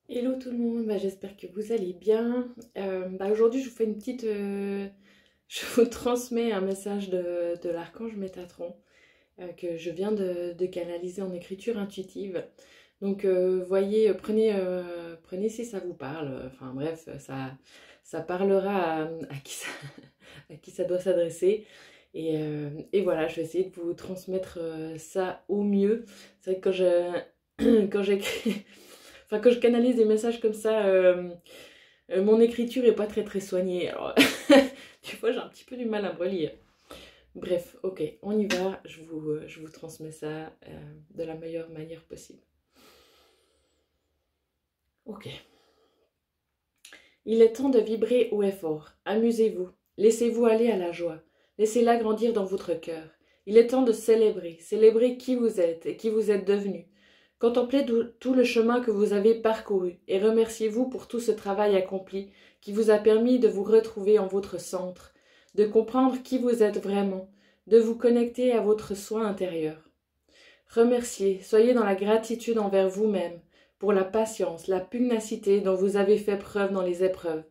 Hello tout le monde, j'espère que vous allez bien. Aujourd'hui je vous fais une petite... je vous transmets un message de l'archange Métatron que je viens de canaliser en écriture intuitive. Donc voyez, prenez si ça vous parle. Enfin bref, ça parlera à qui ça, à qui ça doit s'adresser. Et voilà, je vais essayer de vous transmettre ça au mieux. C'est vrai que quand j'écris... Enfin, quand je canalise des messages comme ça, mon écriture est pas très soignée. Alors, des fois, j'ai un petit peu du mal à me relire. Bref, ok, on y va. Je vous transmets ça de la meilleure manière possible. Ok. Il est temps de vibrer haut et fort. Amusez-vous. Laissez-vous aller à la joie. Laissez-la grandir dans votre cœur. Il est temps de célébrer. Célébrer qui vous êtes et qui vous êtes devenu. Contemplez tout le chemin que vous avez parcouru et remerciez-vous pour tout ce travail accompli qui vous a permis de vous retrouver en votre centre, de comprendre qui vous êtes vraiment, de vous connecter à votre soi intérieur. Remerciez, soyez dans la gratitude envers vous-même pour la patience, la pugnacité dont vous avez fait preuve dans les épreuves.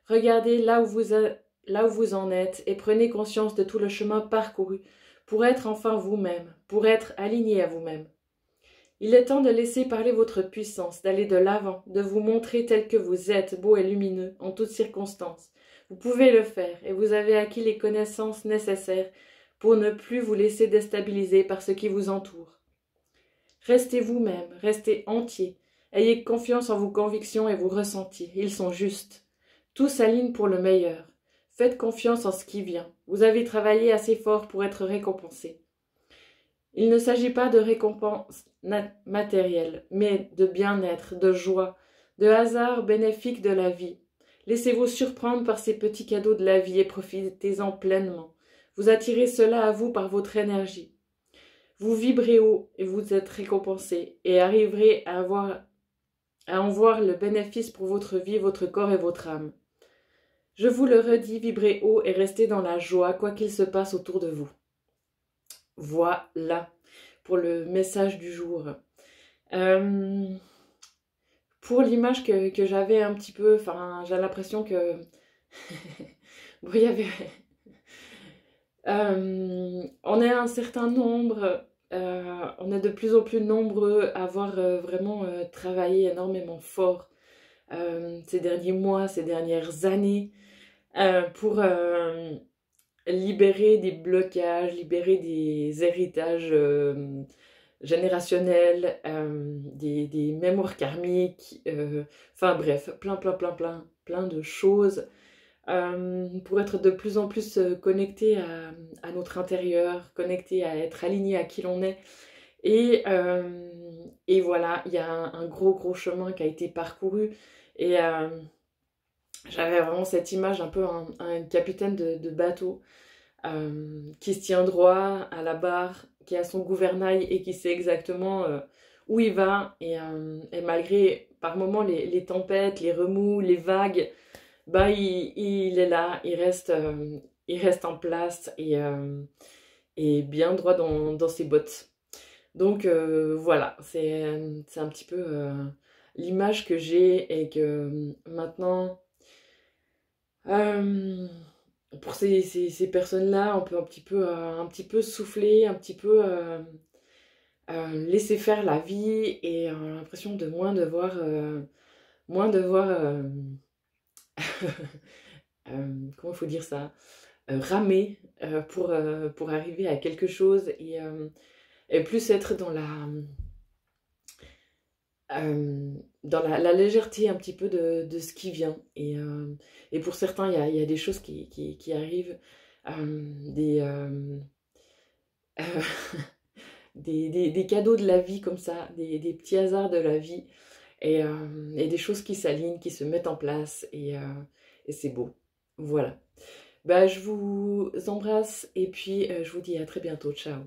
Regardez là où vous en êtes et prenez conscience de tout le chemin parcouru pour être enfin vous-même, pour être aligné à vous-même. Il est temps de laisser parler votre puissance, d'aller de l'avant, de vous montrer tel que vous êtes, beau et lumineux, en toutes circonstances. Vous pouvez le faire et vous avez acquis les connaissances nécessaires pour ne plus vous laisser déstabiliser par ce qui vous entoure. Restez vous-même, restez entier. Ayez confiance en vos convictions et vos ressentis, ils sont justes. Tout s'aligne pour le meilleur. Faites confiance en ce qui vient. Vous avez travaillé assez fort pour être récompensé. Il ne s'agit pas de récompense matérielle, mais de bien-être, de joie, de hasard bénéfique de la vie. Laissez-vous surprendre par ces petits cadeaux de la vie et profitez-en pleinement. Vous attirez cela à vous par votre énergie. Vous vibrez haut et vous êtes récompensé et arriverez à en voir le bénéfice pour votre vie, votre corps et votre âme. Je vous le redis, vibrez haut et restez dans la joie, quoi qu'il se passe autour de vous. Voilà pour le message du jour. Pour l'image que j'avais un petit peu, enfin j'ai l'impression que bon, il y avait on est un certain nombre, on est de plus en plus nombreux à avoir vraiment travaillé énormément fort ces derniers mois, ces dernières années pour libérer des blocages, libérer des héritages générationnels, des mémoires karmiques, enfin bref, plein de choses pour être de plus en plus connecté à notre intérieur, connecté à être aligné à qui l'on est. Et voilà, il y a un gros chemin qui a été parcouru et j'avais vraiment cette image un peu un capitaine de bateau qui se tient droit à la barre, qui a son gouvernail et qui sait exactement où il va. Et malgré par moments les tempêtes, les remous, les vagues, bah, il est là, il reste en place et bien droit dans ses bottes. Donc voilà, c'est un petit peu l'image que j'ai et que maintenant... pour ces personnes-là, on peut un petit peu souffler, un petit peu laisser faire la vie et l'impression de moins devoir comment il faut dire ça, ramer pour arriver à quelque chose et plus être dans la légèreté un petit peu de ce qui vient. Et pour certains, il y a des choses qui arrivent, des, des cadeaux de la vie comme ça, des petits hasards de la vie, et des choses qui s'alignent, qui se mettent en place, et c'est beau. Voilà. Bah, je vous embrasse et puis je vous dis à très bientôt. Ciao.